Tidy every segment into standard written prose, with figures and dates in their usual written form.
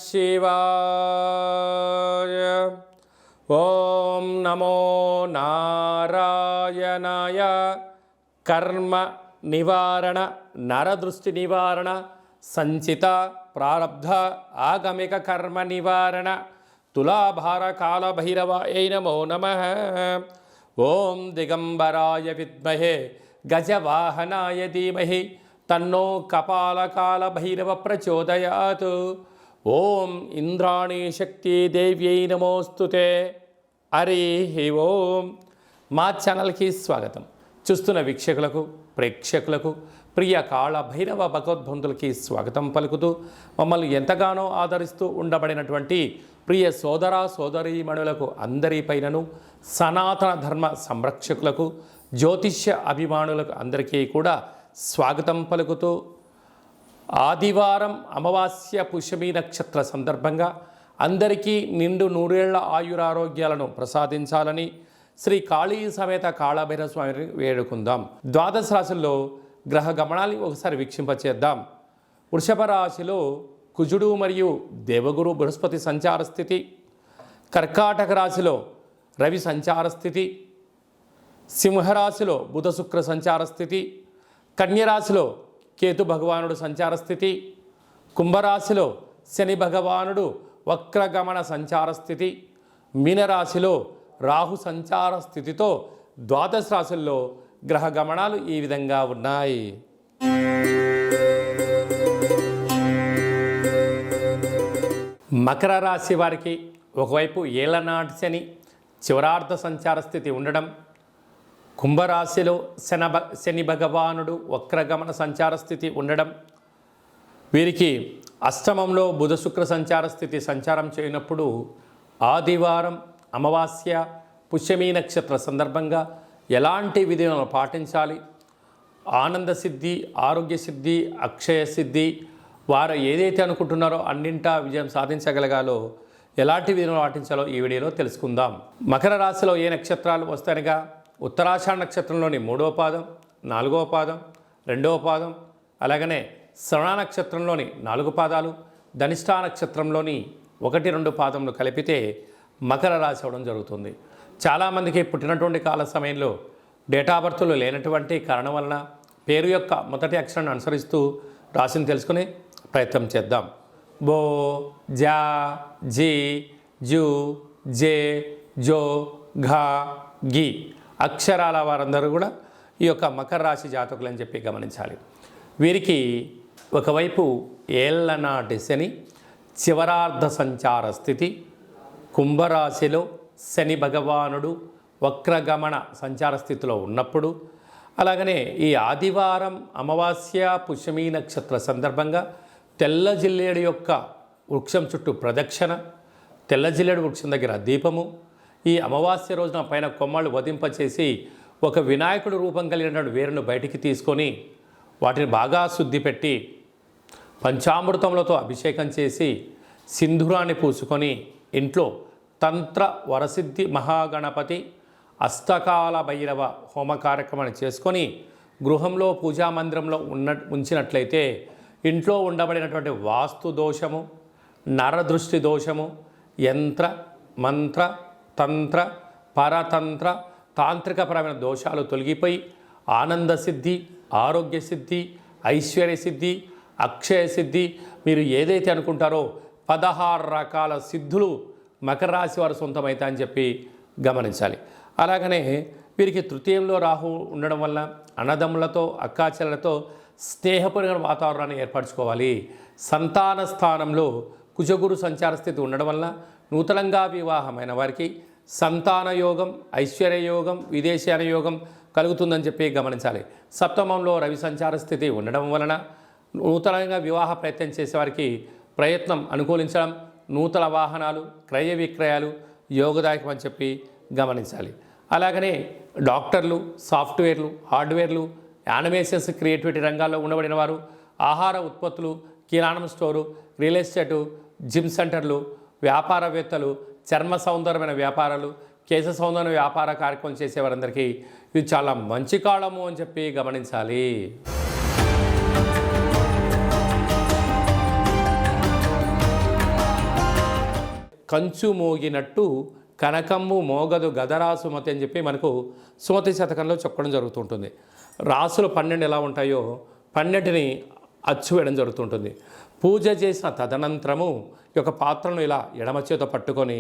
శివాయ. ఓం నమో నారాయణాయ. కర్మ నివారణ, నరదృష్టి నివారణ, సంచిత ప్రారబ్ధ ఆగమిక కర్మ నివారణ, తులాభార కాల భైరవాయ నమో నమః. ఓం దిగంబరాయ విద్మహే గజవాహనాయ ధీమహి తన్నో కపాలకాల భైరవ ప్రచోదయాత్. ఓం ఇంద్రాణీ శక్తి దేవ్యై నమోస్తుతే. హరి ఓం. మా ఛానల్కి స్వాగతం. చూస్తున్న వీక్షకులకు, ప్రేక్షకులకు, ప్రియ కాళ భైరవ భగవద్బంధులకి స్వాగతం పలుకుతూ, మమ్మల్ని ఎంతగానో ఆదరిస్తూ ఉండబడినటువంటి ప్రియ సోదర సోదరీమణులకు అందరిపైనను, సనాతన ధర్మ సంరక్షకులకు, జ్యోతిష్య అభిమానులకు అందరికీ కూడా స్వాగతం పలుకుతూ, ఆదివారం అమావాస్య పుష్యమి నక్షత్ర సందర్భంగా అందరికీ నిండు నూరేళ్ల ఆయురారోగ్యాలను ప్రసాదించాలని శ్రీ కాళీ సమేత కాళభైరవ స్వామిని వేడుకుందాం. ద్వాదశ రాశుల్లో గ్రహ గమనాన్ని ఒకసారి వీక్షింపచేద్దాం. వృషభ రాశిలో కుజుడు మరియు దేవగురు బృహస్పతి సంచార స్థితి, కర్కాటక రాశిలో రవి సంచార స్థితి, సింహరాశిలో బుధ శుక్ర సంచార స్థితి, కన్యరాశిలో కేతు భగవానుడు సంచార స్థితి, కుంభరాశిలో శని భగవానుడు వక్రగమన సంచార స్థితి, మీనరాశిలో రాహు సంచార స్థితితో ద్వాదశ రాశుల్లో గ్రహ గమనాలు ఈ విధంగా ఉన్నాయి. మకర రాశి వారికి ఒకవైపు ఏళ్లనాటి శని చివరార్ధ సంచార స్థితి ఉండడం, కుంభరాశిలో శని భగవానుడు వక్రగమన సంచార స్థితి ఉండడం, వీరికి అష్టమంలో బుధ శుక్ర సంచార స్థితి సంచారం చేయనప్పుడు ఆదివారం అమావాస్య పుష్యమి నక్షత్ర సందర్భంగా ఎలాంటి విధులను పాటించాలి, ఆనంద సిద్ధి, ఆరోగ్య సిద్ధి, అక్షయ సిద్ధి, వారు ఏదైతే అనుకుంటున్నారో అన్నింటా విజయం సాధించగలగాలో ఎలాంటి విధులను పాటించాలో ఈ వీడియోలో తెలుసుకుందాం. మకర రాశిలో ఏ నక్షత్రాలు వస్తాయనగా ఉత్తరాషాఢ నక్షత్రంలోని 3వ పాదం, 4వ పాదం, 2వ పాదం, అలాగనే శ్రవణ నక్షత్రంలోని 4 పాదాలు, ధనిష్ఠా నక్షత్రంలోని 1, 2 పాదములు కలిపితే మకర రాశి అవడం జరుగుతుంది. చాలామందికి పుట్టినటువంటి కాల సమయంలో డేటా బర్త్లు లేనటువంటి కారణం వలన పేరు యొక్క మొదటి అక్షరాన్ని అనుసరిస్తూ రాశిని తెలుసుకునే ప్రయత్నం చేద్దాం. బో, జా, జీ, జూ, జే, జో, ఘా, గి అక్షరాల వారందరూ కూడా ఈ యొక్క మకర రాశి జాతకులు అని చెప్పి గమనించాలి. వీరికి ఒకవైపు ఏళ్లనాటి శని చివరార్ధ సంచార స్థితి, కుంభరాశిలో శని భగవానుడు వక్రగమన సంచార స్థితిలో ఉన్నప్పుడు, అలాగనే ఈ ఆదివారం అమావాస్య పుష్యమి నక్షత్ర సందర్భంగా తెల్ల జిల్లేడు యొక్క వృక్షం చుట్టూ ప్రదక్షిణ, తెల్ల జిల్లేడు వృక్షం దగ్గర దీపము, ఈ అమావాస్య రోజున పైన కొమ్మలు వధింపచేసి ఒక వినాయకుడు రూపం కలిగినటువంటి వేరును బయటికి తీసుకొని వాటిని బాగా శుద్ధి పెట్టి పంచామృతములతో అభిషేకం చేసి సింధూరాన్ని పూసుకొని ఇంట్లో తంత్ర వరసిద్ధి మహాగణపతి అష్టకాల భైరవ హోమ కార్యక్రమాన్ని చేసుకొని గృహంలో పూజా మందిరంలో ఉంచినట్లయితే ఇంట్లో ఉండబడినటువంటి వాస్తు దోషము, నరదృష్టి దోషము, యంత్ర మంత్ర తంత్ర పరతంత్ర తాంత్రికపరమైన దోషాలు తొలగిపోయి ఆనంద సిద్ధి, ఆరోగ్య సిద్ధి, ఐశ్వర్య సిద్ధి, అక్షయ సిద్ధి, మీరు ఏదైతే అనుకుంటారో 16 రకాల సిద్ధులు మకర రాశి వారు సొంతమవుతాయని చెప్పి గమనించాలి. అలాగనే వీరికి తృతీయంలో రాహు ఉండడం వల్ల అన్నదమ్ములతో, అక్కాచెల్లెలతో స్నేహపూర్వక వాతావరణాన్ని ఏర్పరచుకోవాలి. సంతాన స్థానంలో కుజగురు సంచార స్థితి ఉండడం వల్ల నూతనంగా వివాహమైన వారికి సంతాన యోగం, ఐశ్వర్య యోగం, విదేశీయాన యోగం కలుగుతుందని చెప్పి గమనించాలి. సప్తమంలో రవి సంచార స్థితి ఉండడం వలన నూతనంగా వివాహ ప్రయత్నం చేసేవారికి ప్రయత్నం అనుకూలించడం, నూతన వాహనాలు, క్రయ విక్రయాలు యోగదాయకం అని చెప్పి గమనించాలి. అలాగనే డాక్టర్లు, సాఫ్ట్వేర్లు, హార్డ్వేర్లు, యానిమేషన్స్, క్రియేటివిటీ రంగాల్లో ఉండబడిన వారు, ఆహార ఉత్పత్తులు, కిరాణం స్టోరు, రియల్ ఎస్టేటు, జిమ్ సెంటర్లు, వ్యాపారవేత్తలు, చర్మ సౌందర్యమైన వ్యాపారాలు, కేశ సౌందర్య వ్యాపార కార్యక్రమం చేసేవారందరికీ ఇది చాలా మంచి కాలము అని చెప్పి గమనించాలి. కంచు మోగినట్టు కనకమ్ము మోగదు గదరాసుమతి అని చెప్పి మనకు సుమతి శతకంలో చెప్పడం జరుగుతుంటుంది. రాసులు 12 ఎలా ఉంటాయో 12ని అచ్చు వేయడం జరుగుతుంటుంది. పూజ చేసిన తదనంతరము ఈ యొక్క పాత్రను ఇలా ఎడమ చేతో పట్టుకొని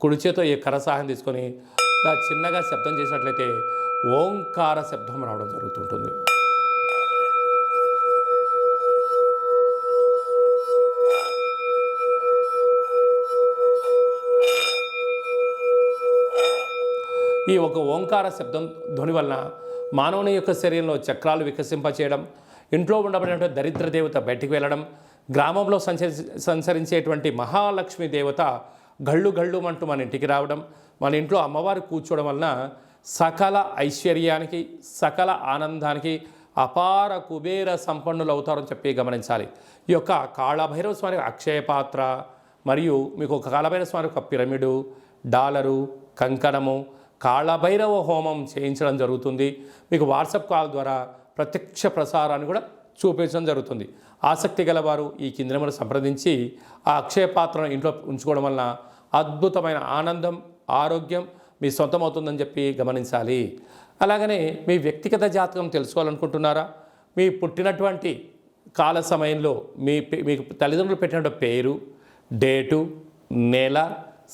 కుడి చేతో ఈ కరసాహం తీసుకొని ఇలా చిన్నగా శబ్దం చేసినట్లయితే ఓంకార శబ్దం రావడం జరుగుతుంటుంది. ఈ ఒక ఓంకార శబ్దం ధ్వని వలన మానవుని యొక్క శరీరంలో చక్రాలు వికసింపచేయడం, ఇంట్లో ఉండబడిన దరిద్ర దేవత బయటికి వెళ్ళడం, గ్రామంలో సంచరించేటువంటి మహాలక్ష్మి దేవత గళ్ళు గళ్ళు అంటూ మన ఇంటికి రావడం, మన ఇంట్లో అమ్మవారు కూర్చోవడం వలన సకల ఐశ్వర్యానికి సకల ఆనందానికి అపార కుబేర సంపన్నులు అవుతారని చెప్పి గమనించాలి. ఈ యొక్క కాళభైరవ స్వామి అక్షయ పాత్ర మరియు మీకు ఒక కాళభైరవ స్వామి ఒక పిరమిడు, డాలరు, కంకణము, కాళభైరవ హోమం చేయించడం జరుగుతుంది. మీకు వాట్సాప్ కాల్ ద్వారా ప్రత్యక్ష ప్రసారాన్ని కూడా చూపించడం జరుగుతుంది. ఆసక్తి గలవారు ఈ కింది నెంబర్ను సంప్రదించి ఆ అక్షయ పాత్రను ఇంట్లో ఉంచుకోవడం వలన అద్భుతమైన ఆనందం, ఆరోగ్యం మీ సొంతమవుతుందని చెప్పి గమనించాలి. అలాగనే మీ వ్యక్తిగత జాతకం తెలుసుకోవాలనుకుంటున్నారా? మీ పుట్టినటువంటి కాల సమయంలో మీకు తల్లిదండ్రులు పెట్టిన పేరు, డేటు, నెల,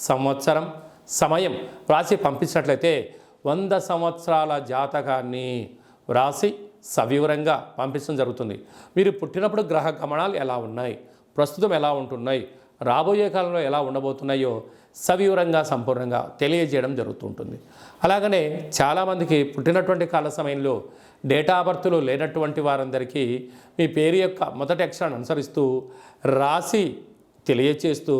సంవత్సరం, సమయం రాసి పంపించినట్లయితే 100 సంవత్సరాల జాతకాన్ని రాసి సవివరంగా పంపించడం జరుగుతుంది. మీరు పుట్టినప్పుడు గ్రహ గమనాలు ఎలా ఉన్నాయి, ప్రస్తుతం ఎలా ఉంటున్నాయి, రాబోయే కాలంలో ఎలా ఉండబోతున్నాయో సవివరంగా సంపూర్ణంగా తెలియజేయడం జరుగుతుంటుంది. అలాగనే చాలామందికి పుట్టినటువంటి కాల సమయంలో డేటా బర్త్లు లేనటువంటి వారందరికీ మీ పేరు యొక్క మొదటి అక్షరాన్ని అనుసరిస్తూ రాసి తెలియచేస్తూ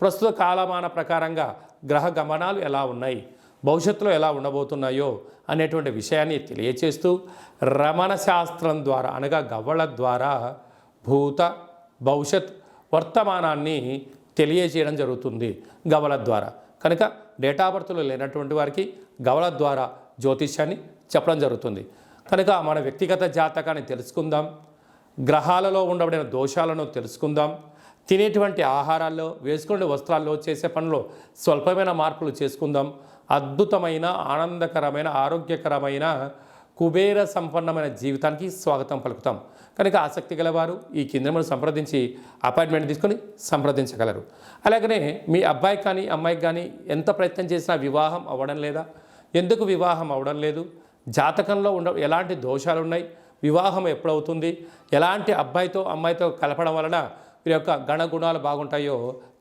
ప్రస్తుత కాలమాన ప్రకారంగా గ్రహ గమనాలు ఎలా ఉన్నాయి, భవిష్యత్తులో ఎలా ఉండబోతున్నాయో అనేటువంటి విషయాన్ని తెలియచేస్తూ రమణ శాస్త్రం ద్వారా అనగా గవ్వల ద్వారా భూత భవిష్యత్ వర్తమానాన్ని తెలియజేయడం జరుగుతుంది గవ్వల ద్వారా. కనుక డేటా బర్త్లు లేనటువంటి వారికి గవ్వల ద్వారా జ్యోతిష్యాన్ని చెప్పడం జరుగుతుంది. కనుక మన వ్యక్తిగత జాతకాన్ని తెలుసుకుందాం, గ్రహాలలో ఉండబడిన దోషాలను తెలుసుకుందాం, తినేటువంటి ఆహారాల్లో, వేసుకునే వస్త్రాల్లో, చేసే పనుల్లో స్వల్పమైన మార్పులు చేసుకుందాం. అద్భుతమైన ఆనందకరమైన ఆరోగ్యకరమైన కుబేర సంపన్నమైన జీవితానికి స్వాగతం పలుకుతాం. కనుక ఆసక్తి గలవారు ఈ కింద సంప్రదించి అపాయింట్మెంట్ తీసుకొని సంప్రదించగలరు. అలాగనే మీ అబ్బాయి కానీ అమ్మాయికి కానీ ఎంత ప్రయత్నం చేసినా వివాహం అవ్వడం లేదా? ఎందుకు వివాహం అవ్వడం లేదు? జాతకంలో ఎలాంటి దోషాలు ఉన్నాయి, వివాహం ఎప్పుడవుతుంది, ఎలాంటి అబ్బాయితో అమ్మాయితో కలపడం వలన వీరి యొక్క గణగుణాలు బాగుంటాయో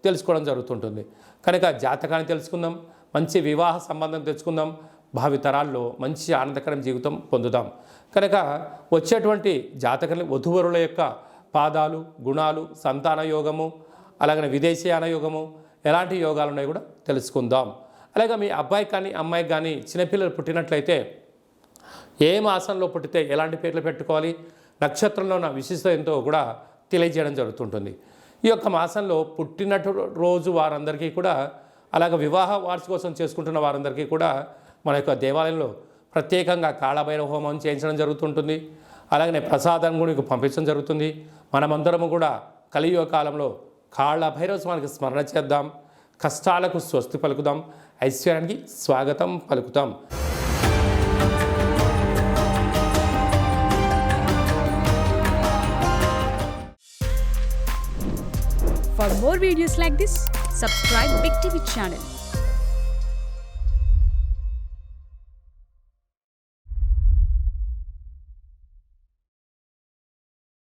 తెలుసుకోవడం జరుగుతుంటుంది. కనుక జాతకాన్ని తెలుసుకుందాం, మంచి వివాహ సంబంధం తెచ్చుకుందాం, భావితరాల్లో మంచి ఆనందకరం జీవితం పొందుదాం. కనుక వచ్చేటువంటి జాతకాన్ని వధువరుల యొక్క పాదాలు, గుణాలు, సంతాన యోగము, అలాగే విదేశీయాన యోగము, ఎలాంటి యోగాలు ఉన్నాయో కూడా తెలుసుకుందాం. అలాగే మీ అబ్బాయి కానీ అమ్మాయికి కానీ చిన్నపిల్లలు పుట్టినట్లయితే ఏ మాసంలో పుట్టితే ఎలాంటి పేర్లు పెట్టుకోవాలి, నక్షత్రంలో ఉన్న విశిష్టత ఎంతో కూడా తెలియజేయడం జరుగుతుంటుంది. ఈ యొక్క మాసంలో పుట్టినట్టు రోజు వారందరికీ కూడా, అలాగే వివాహ వార్షికోత్సవం చేసుకుంటున్న వారందరికీ కూడా మన యొక్క దేవాలయంలో ప్రత్యేకంగా కాళభైరవ హోమం చేయించడం జరుగుతుంటుంది. అలాగనే ప్రసాదం కూడా మీకు పంపించడం జరుగుతుంది. మనమందరము కూడా కలియుగ కాలంలో కాళభైరవ స్వామికి స్మరణ చేద్దాం, కష్టాలకు స్వస్తి పలుకుదాం, ఐశ్వర్యానికి స్వాగతం పలుకుతాం. For more videos like this, subscribe Big TV channel.